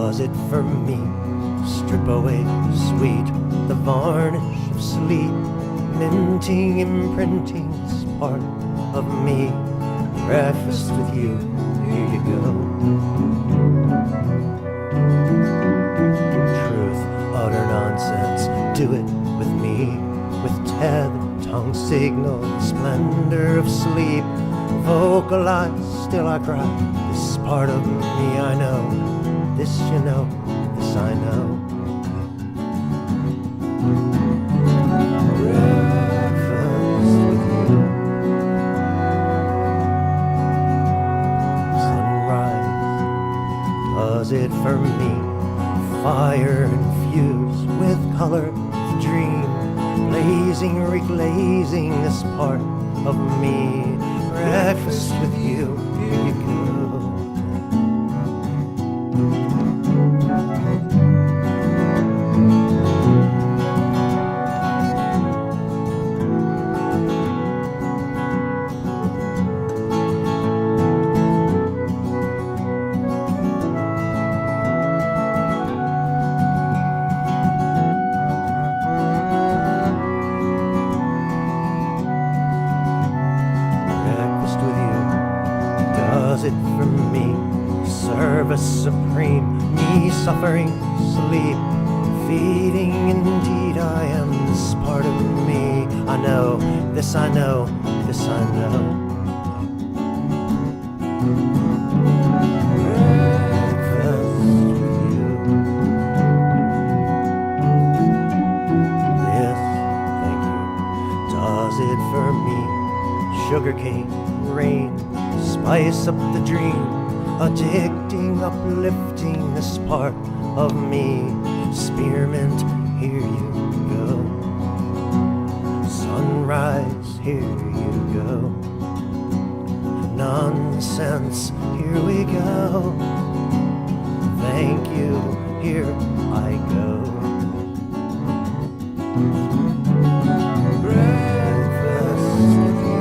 does it for me. Strip away, sweet, the varnish of sleep, minting, imprinting this part of me. Breakfast with you, here you go. Truth, utter nonsense, do it with me. With tethered tongue signal, splendor of sleep. Vocalize, still I cry, this part of me I know. This you know, this I know. Breakfast with you. Sunrise does it for me. Fire infused with color, with dream. Blazing, reglazing this part of me. Breakfast with you, here you go. Does it for me, service supreme, me suffering, sleep, feeding, indeed I am this part of me. I know, this I know, this I know. Breakfast with you. This, thank you, does it for me, sugarcane, rain, spice up the dream, addicting, uplifting this part of me. Spearmint, here you go. Sunrise, here you go. Nonsense, here we go. Thank you, here I go. Breakfast with you.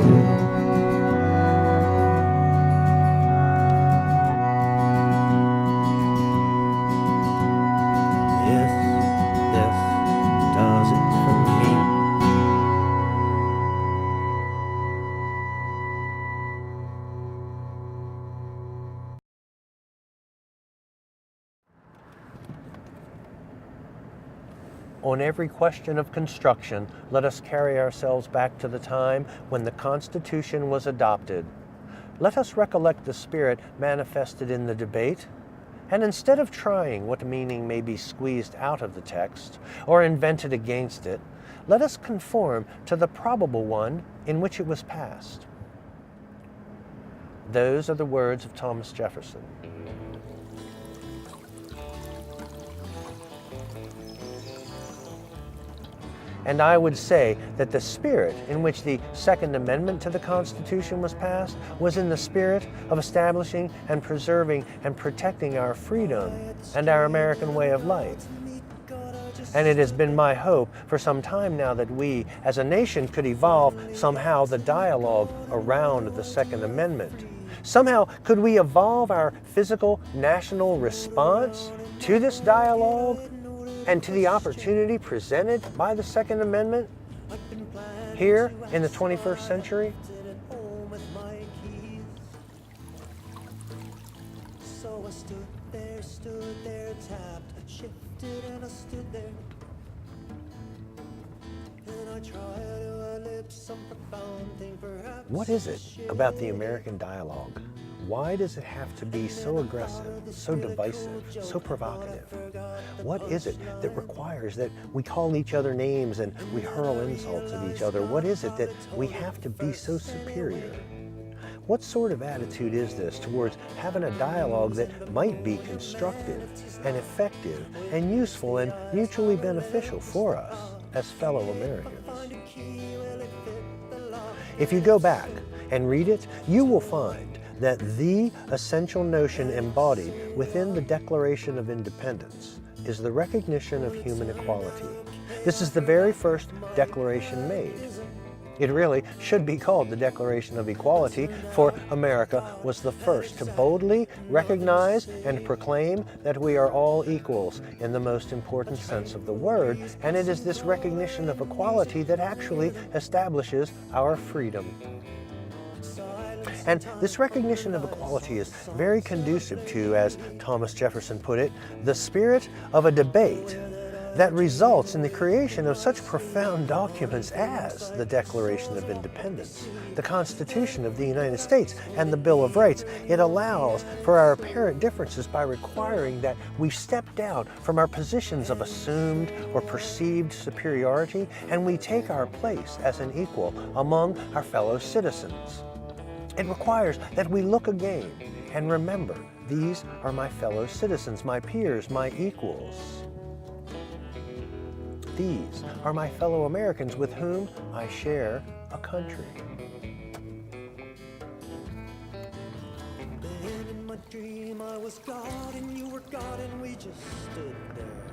On every question of construction, let us carry ourselves back to the time when the Constitution was adopted. Let us recollect the spirit manifested in the debate, and instead of trying what meaning may be squeezed out of the text or invented against it, let us conform to the probable one in which it was passed. Those are the words of Thomas Jefferson. And I would say that the spirit in which the Second Amendment to the Constitution was passed was in the spirit of establishing and preserving and protecting our freedom and our American way of life. And it has been my hope for some time now that we, as a nation, could evolve somehow the dialogue around the Second Amendment. Somehow, could we evolve our physical national response to this dialogue and to the opportunity presented by the Second Amendment here in the 21st century? So I stood there, tapped, shifted, and I stood there. And I tried to ellipse some profound thing, perhaps. What is it about the American dialogue? Why does it have to be so aggressive, so divisive, so provocative? What is it that requires that we call each other names and we hurl insults at each other? What is it that we have to be so superior? What sort of attitude is this towards having a dialogue that might be constructive and effective and useful and mutually beneficial for us as fellow Americans? If you go back and read it, you will find that the essential notion embodied within the Declaration of Independence is the recognition of human equality. This is the very first declaration made. It really should be called the Declaration of Equality, for America was the first to boldly recognize and proclaim that we are all equals in the most important sense of the word, and it is this recognition of equality that actually establishes our freedom. And this recognition of equality is very conducive to, as Thomas Jefferson put it, the spirit of a debate that results in the creation of such profound documents as the Declaration of Independence, the Constitution of the United States, and the Bill of Rights. It allows for our apparent differences by requiring that we step down from our positions of assumed or perceived superiority, and we take our place as an equal among our fellow citizens. It requires that we look again and remember, these are my fellow citizens, my peers, my equals. These are my fellow Americans with whom I share a country.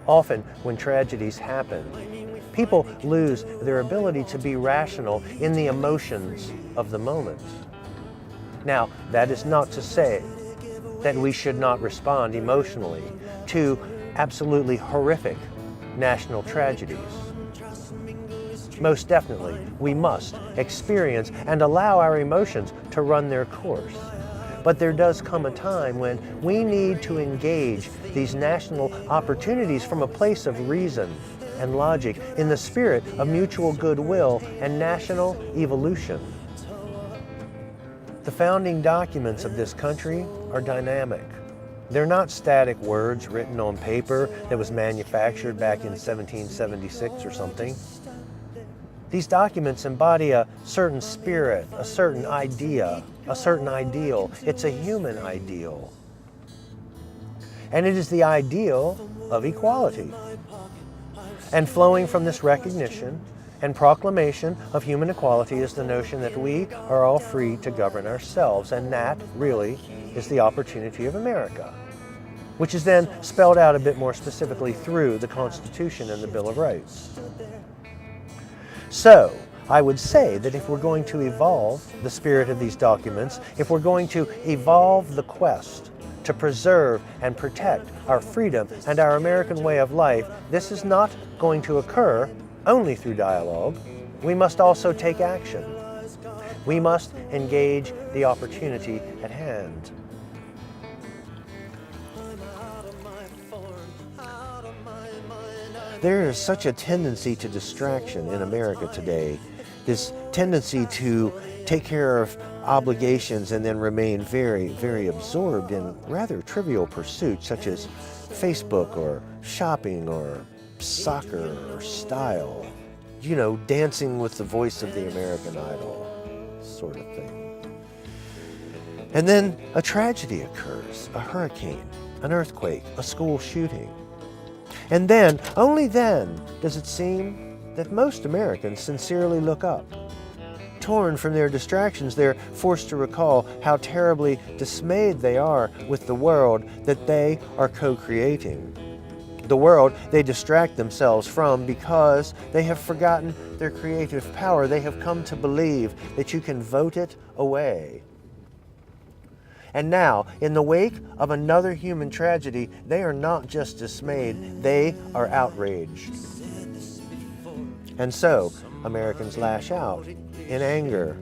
Often, when tragedies happen, people lose their ability to be rational in the emotions of the moment. Now, that is not to say that we should not respond emotionally to absolutely horrific national tragedies. Most definitely, we must experience and allow our emotions to run their course. But there does come a time when we need to engage these national opportunities from a place of reason and logic in the spirit of mutual goodwill and national evolution. The founding documents of this country are dynamic. They're not static words written on paper that was manufactured back in 1776 or something. These documents embody a certain spirit, a certain idea, a certain ideal. It's a human ideal. And it is the ideal of equality. And flowing from this recognition and proclamation of human equality is the notion that we are all free to govern ourselves, and that really is the opportunity of America, which is then spelled out a bit more specifically through the Constitution and the Bill of Rights. So, I would say that if we're going to evolve the spirit of these documents, if we're going to evolve the quest to preserve and protect our freedom and our American way of life, this is not going to occur only through dialogue. We must also take action. We must engage the opportunity at hand. There is such a tendency to distraction in America today, this tendency to take care of obligations and then remain very, very absorbed in rather trivial pursuits such as Facebook or shopping or soccer or style. You know, dancing with the voice of the American Idol sort of thing. And then a tragedy occurs, a hurricane, an earthquake, a school shooting. And then, only then, does it seem that most Americans sincerely look up. Torn from their distractions, they're forced to recall how terribly dismayed they are with the world that they are co-creating. The world they distract themselves from because they have forgotten their creative power. They have come to believe that you can vote it away. And now, in the wake of another human tragedy, they are not just dismayed, they are outraged. And so, Americans lash out in anger,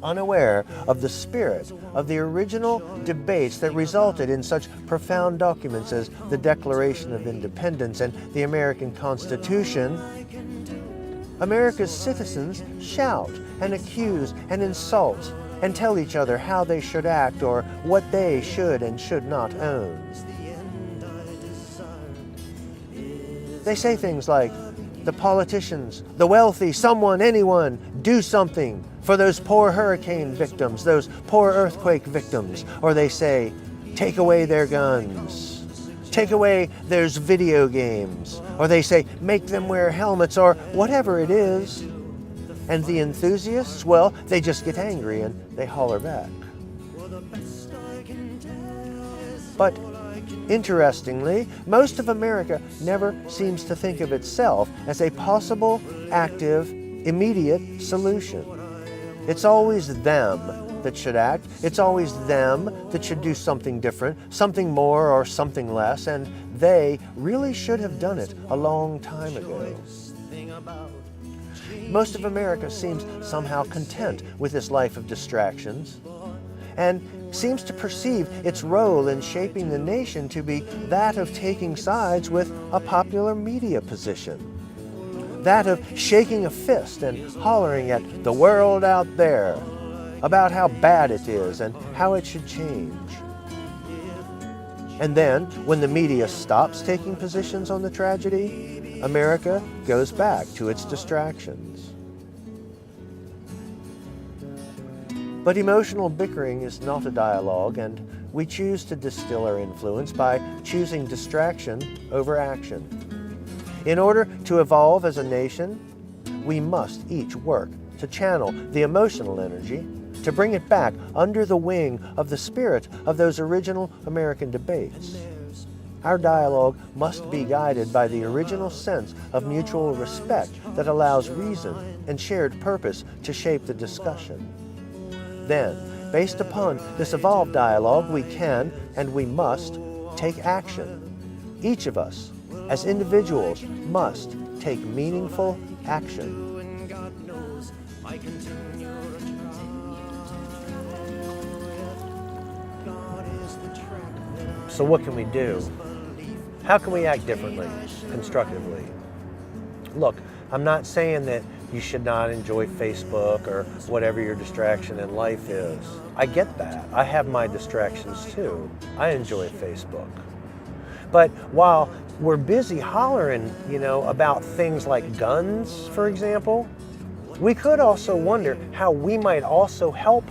unaware of the spirit of the original debates that resulted in such profound documents as the Declaration of Independence and the American Constitution. America's citizens shout and accuse and insult and tell each other how they should act or what they should and should not own. They say things like, the politicians, the wealthy, someone, anyone, do something for those poor hurricane victims, those poor earthquake victims. Or they say, take away their guns, take away their video games. Or they say, make them wear helmets, or whatever it is. And the enthusiasts, well, they just get angry and they holler back. But interestingly, most of America never seems to think of itself as a possible, active, immediate solution. It's always them that should act. It's always them that should do something different, something more or something less, and they really should have done it a long time ago. Most of America seems somehow content with this life of distractions and seems to perceive its role in shaping the nation to be that of taking sides with a popular media position, that of shaking a fist and hollering at the world out there about how bad it is and how it should change. And then, when the media stops taking positions on the tragedy, America goes back to its distractions. But emotional bickering is not a dialogue, and we choose to distill our influence by choosing distraction over action. In order to evolve as a nation, we must each work to channel the emotional energy, to bring it back under the wing of the spirit of those original American debates. Our dialogue must be guided by the original sense of mutual respect that allows reason and shared purpose to shape the discussion. Then, based upon this evolved dialogue, we can and we must take action. Each of us, as individuals, must take meaningful action. So what can we do? How can we act differently, constructively? Look, I'm not saying that you should not enjoy Facebook or whatever your distraction in life is. I get that. I have my distractions too. I enjoy Facebook. But while we're busy hollering, about things like guns, for example, we could also wonder how we might also help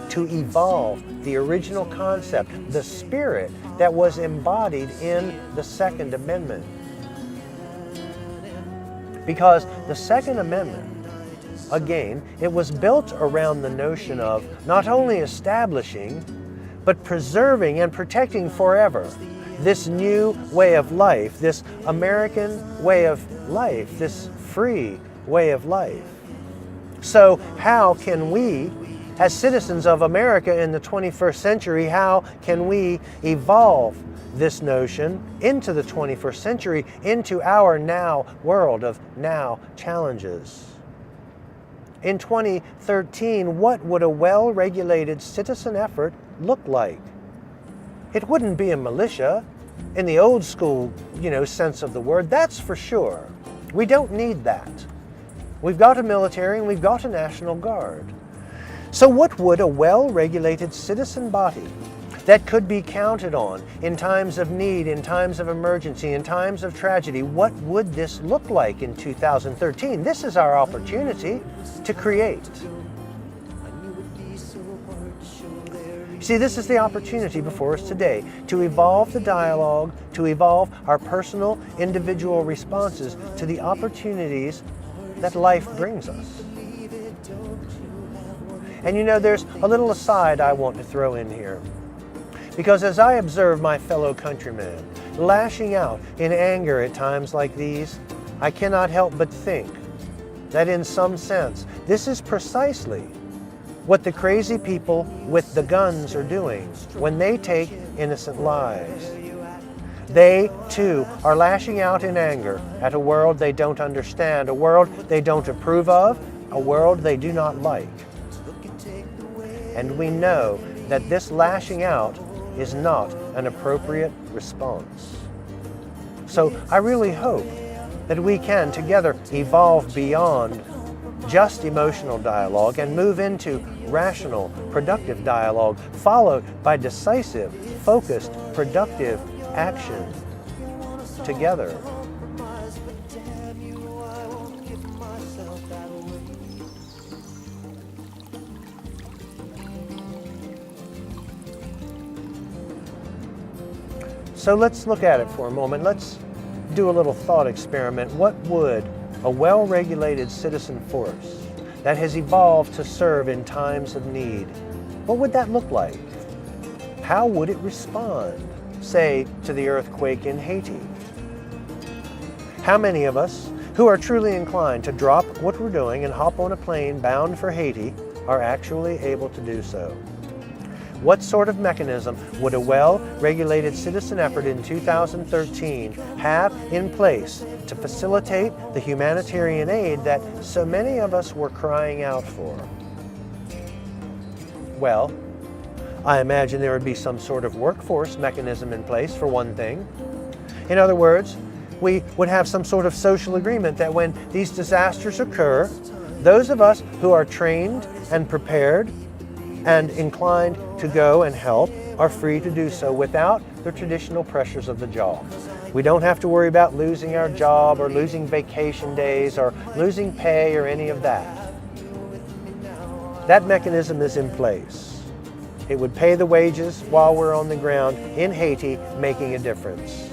to evolve the original concept, the spirit that was embodied in the Second Amendment. Because the Second Amendment, again, it was built around the notion of not only establishing, but preserving and protecting forever this new way of life, this American way of life, this free way of life. So how can we, as citizens of America in the 21st century, how can we evolve this notion into the 21st century, into our now world of now challenges? In 2013, what would a well-regulated citizen effort look like? It wouldn't be a militia in the old school, sense of the word, that's for sure. We don't need that. We've got a military and we've got a National Guard. So what would a well-regulated citizen body that could be counted on in times of need, in times of emergency, in times of tragedy, what would this look like in 2013? This is our opportunity to create. See, this is the opportunity before us today to evolve the dialogue, to evolve our personal, individual responses to the opportunities that life brings us. And there's a little aside I want to throw in here. Because as I observe my fellow countrymen lashing out in anger at times like these, I cannot help but think that in some sense, this is precisely what the crazy people with the guns are doing when they take innocent lives. They, too, are lashing out in anger at a world they don't understand, a world they don't approve of, a world they do not like. And we know that this lashing out is not an appropriate response. So I really hope that we can together evolve beyond just emotional dialogue and move into rational, productive dialogue, followed by decisive, focused, productive action together. So let's look at it for a moment. Let's do a little thought experiment. What would a well-regulated citizen force that has evolved to serve in times of need, what would that look like? How would it respond, say, to the earthquake in Haiti? How many of us who are truly inclined to drop what we're doing and hop on a plane bound for Haiti are actually able to do so. What sort of mechanism would a well-regulated citizen effort in 2013 have in place to facilitate the humanitarian aid that so many of us were crying out for? Well, I imagine there would be some sort of workforce mechanism in place, for one thing. In other words, we would have some sort of social agreement that when these disasters occur, those of us who are trained and prepared and inclined to go and help are free to do so without the traditional pressures of the job. We don't have to worry about losing our job or losing vacation days or losing pay or any of that. That mechanism is in place. It would pay the wages while we're on the ground in Haiti, making a difference.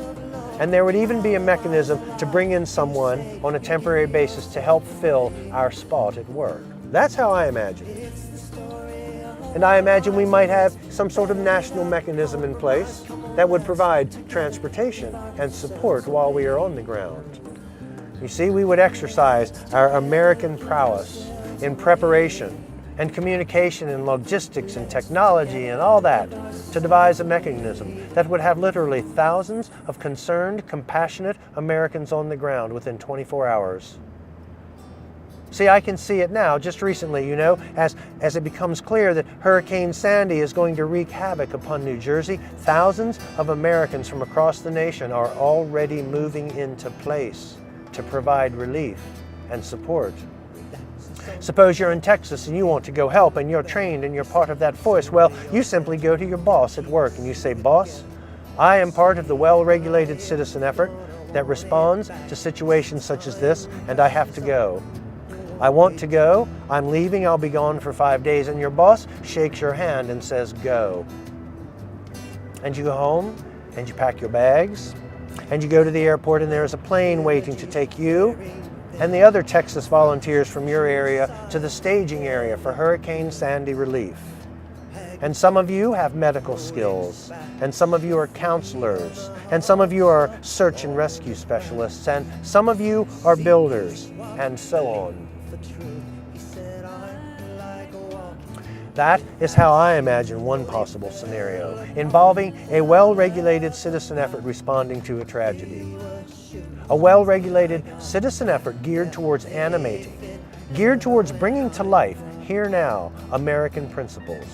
And there would even be a mechanism to bring in someone on a temporary basis to help fill our spot at work. That's how I imagine it. And I imagine we might have some sort of national mechanism in place that would provide transportation and support while we are on the ground. You see, we would exercise our American prowess in preparation and communication and logistics and technology and all that to devise a mechanism that would have literally thousands of concerned, compassionate Americans on the ground within 24 hours. See, I can see it now, just recently, as it becomes clear that Hurricane Sandy is going to wreak havoc upon New Jersey, thousands of Americans from across the nation are already moving into place to provide relief and support. Suppose you're in Texas and you want to go help and you're trained and you're part of that force. Well, you simply go to your boss at work and you say, "Boss, I am part of the well-regulated citizen effort that responds to situations such as this, and I have to go. I want to go, I'm leaving, I'll be gone for 5 days." And your boss shakes your hand and says, "Go." And you go home and you pack your bags and you go to the airport and there's a plane waiting to take you and the other Texas volunteers from your area to the staging area for Hurricane Sandy relief. And some of you have medical skills, and some of you are counselors, and some of you are search and rescue specialists, and some of you are builders, and so on. That is how I imagine one possible scenario involving a well-regulated citizen effort responding to a tragedy. A well-regulated citizen effort geared towards animating, geared towards bringing to life, here now, American principles.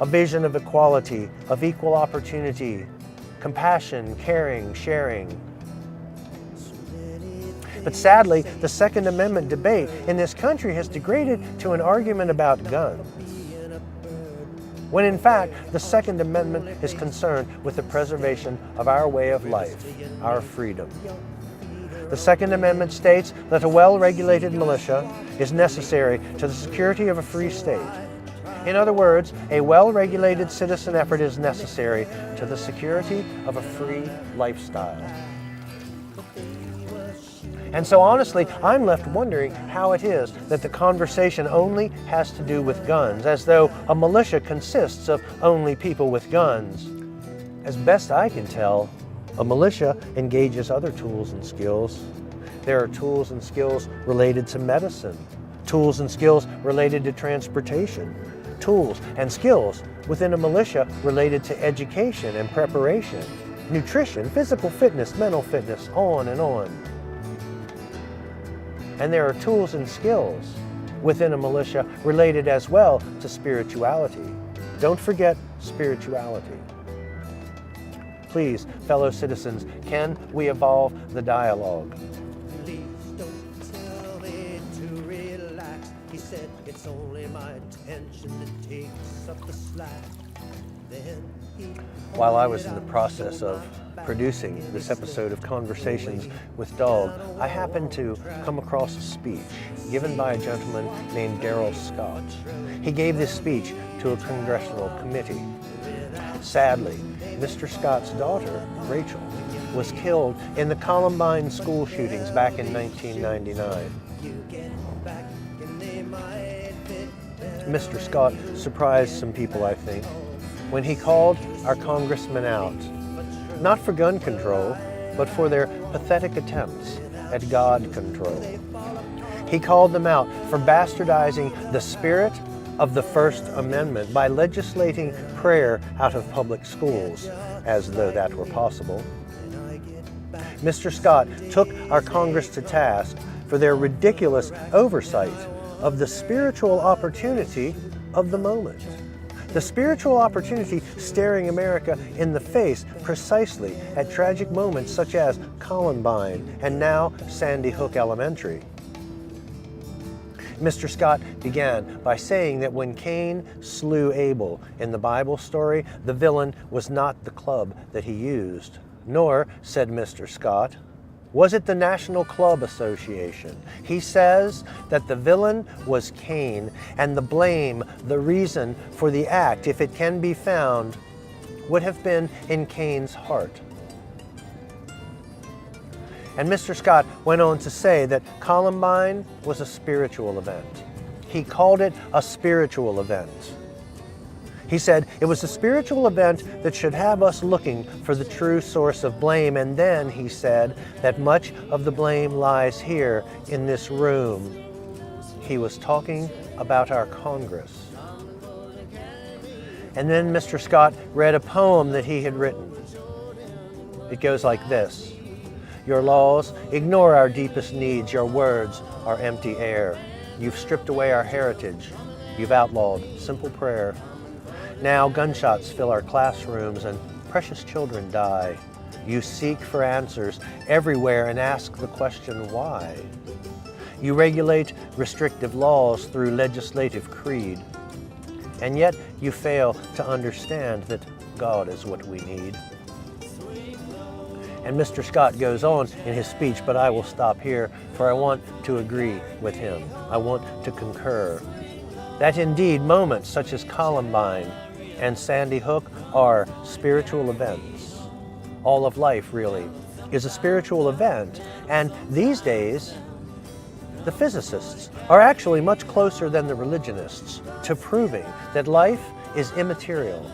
A vision of equality, of equal opportunity, compassion, caring, sharing. But sadly, the Second Amendment debate in this country has degraded to an argument about guns, when in fact the Second Amendment is concerned with the preservation of our way of life, our freedom. The Second Amendment states that a well-regulated militia is necessary to the security of a free state. In other words, a well-regulated citizen effort is necessary to the security of a free lifestyle. And so honestly, I'm left wondering how it is that the conversation only has to do with guns, as though a militia consists of only people with guns. As best I can tell, a militia engages other tools and skills. There are tools and skills related to medicine, tools and skills related to transportation, tools and skills within a militia related to education and preparation, nutrition, physical fitness, mental fitness, on and on. And there are tools and skills within a militia related as well to spirituality. Don't forget spirituality. Please, fellow citizens, can we evolve the dialogue? Please don't tell me to relax. He said it's only my intention that takes up the slack. Then While I was in the process of producing this episode of Conversations with Dog, I happened to come across a speech given by a gentleman named Darrell Scott. He gave this speech to a congressional committee. Sadly, Mr. Scott's daughter, Rachel, was killed in the Columbine school shootings back in 1999. Mr. Scott surprised some people, I think, when he called our congressmen out, not for gun control, but for their pathetic attempts at God control. He called them out for bastardizing the spirit of the First Amendment by legislating prayer out of public schools, as though that were possible. Mr. Scott took our Congress to task for their ridiculous oversight of the spiritual opportunity of the moment. The spiritual opportunity staring America in the face precisely at tragic moments such as Columbine and now Sandy Hook Elementary. Mr. Scott began by saying that when Cain slew Abel in the Bible story, the villain was not the club that he used, nor, said Mr. Scott, was it the National Club Association. He says that the villain was Cain, and the blame, the reason for the act, if it can be found, would have been in Cain's heart. And Mr. Scott went on to say that Columbine was a spiritual event. He called it a spiritual event. He said it was a spiritual event that should have us looking for the true source of blame. And then he said that much of the blame lies here in this room. He was talking about our Congress. And then Mr. Scott read a poem that he had written. It goes like this. Your laws ignore our deepest needs. Your words are empty air. You've stripped away our heritage. You've outlawed simple prayer. Now gunshots fill our classrooms and precious children die. You seek for answers everywhere and ask the question why. You regulate restrictive laws through legislative creed. And yet you fail to understand that God is what we need. And Mr. Scott goes on in his speech, but I will stop here, for I want to agree with him. I want to concur that indeed moments such as Columbine and Sandy Hook are spiritual events. All of life, really, is a spiritual event. And these days, the physicists are actually much closer than the religionists to proving that life is immaterial.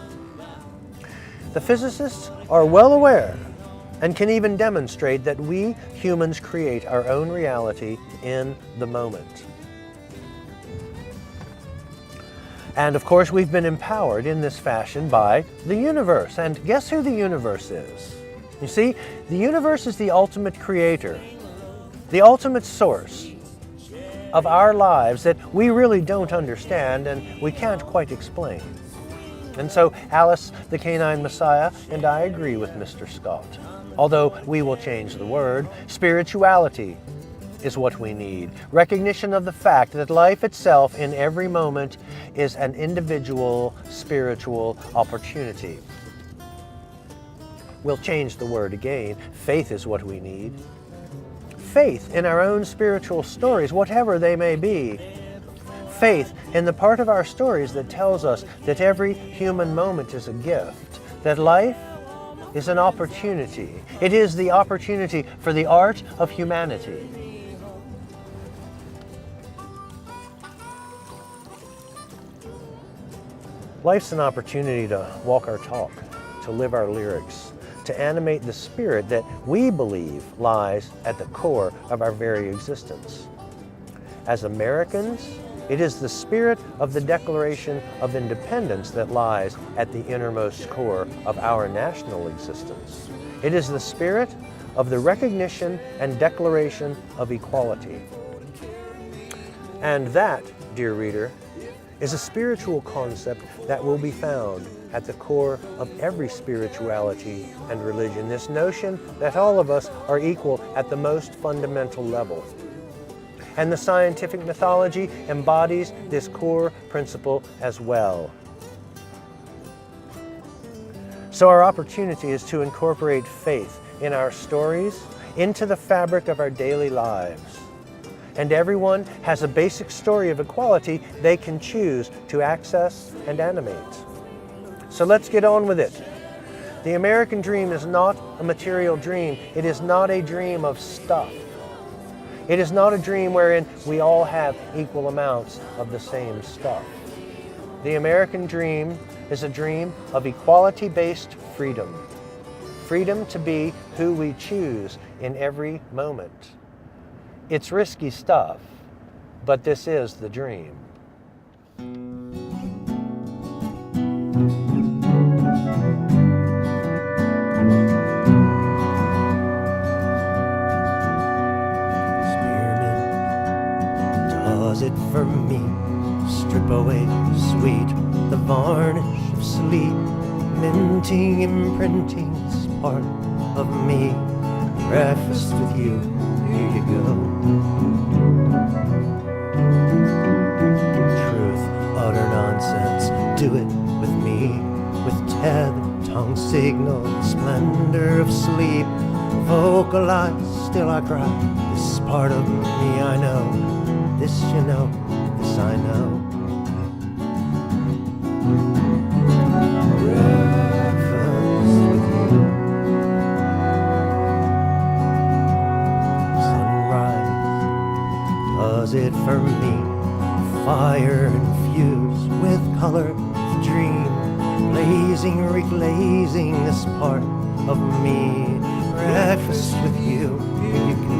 The physicists are well aware and can even demonstrate that we humans create our own reality in the moment. And of course, we've been empowered in this fashion by the universe. And guess who the universe is? You see, the universe is the ultimate creator, the ultimate source of our lives that we really don't understand and we can't quite explain. And so Alice, the Canine Messiah, and I agree with Mr. Scott. Although we will change the word, spirituality is what we need. Recognition of the fact that life itself in every moment is an individual spiritual opportunity. We'll change the word again. Faith is what we need. Faith in our own spiritual stories, whatever they may be. Faith in the part of our stories that tells us that every human moment is a gift, that life is an opportunity. It is the opportunity for the art of humanity. Life's an opportunity to walk our talk, to live our lyrics, to animate the spirit that we believe lies at the core of our very existence. As Americans, it is the spirit of the Declaration of Independence that lies at the innermost core of our national existence. It is the spirit of the recognition and declaration of equality. And that, dear reader, is a spiritual concept that will be found at the core of every spirituality and religion. This notion that all of us are equal at the most fundamental level. And the scientific mythology embodies this core principle as well. So our opportunity is to incorporate faith in our stories into the fabric of our daily lives. And everyone has a basic story of equality they can choose to access and animate. So let's get on with it. The American dream is not a material dream. It is not a dream of stuff. It is not a dream wherein we all have equal amounts of the same stuff. The American dream is a dream of equality-based freedom. Freedom to be who we choose in every moment. It's risky stuff, but this is the dream. Spearmint does it for me. Strip away, sweet, the varnish of sleep. Minting, imprinting this part of me. Breakfast with you, here you go. Truth, utter nonsense, do it with me. With tether, tongue signal, splendor of sleep. Vocalize, still I cry, this part of me I know. This you know, this I know. Does it for me, fire infused with color of dream, blazing, reglazing this part of me. Breakfast with you, here you go.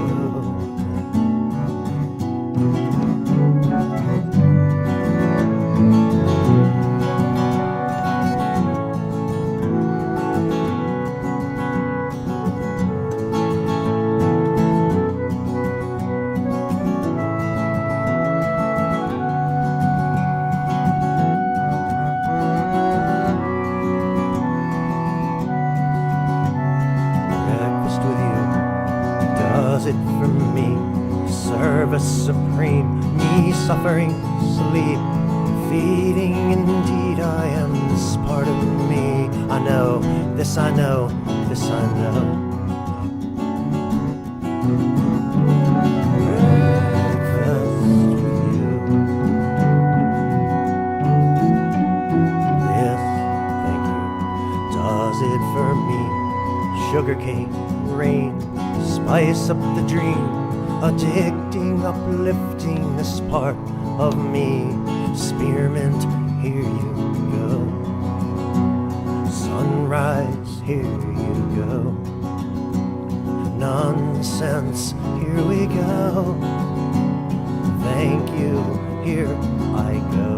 Does it for me, service supreme, me suffering, sleep, feeding indeed I am this part of me. I know, this I know, this I know. Breakfast with you. This, thank you, does it for me, sugarcane, rain, spice up the dream, addicting, uplifting this part of me. Spearmint, here you go. Sunrise, here you go. Nonsense, here we go. Thank you, here I go.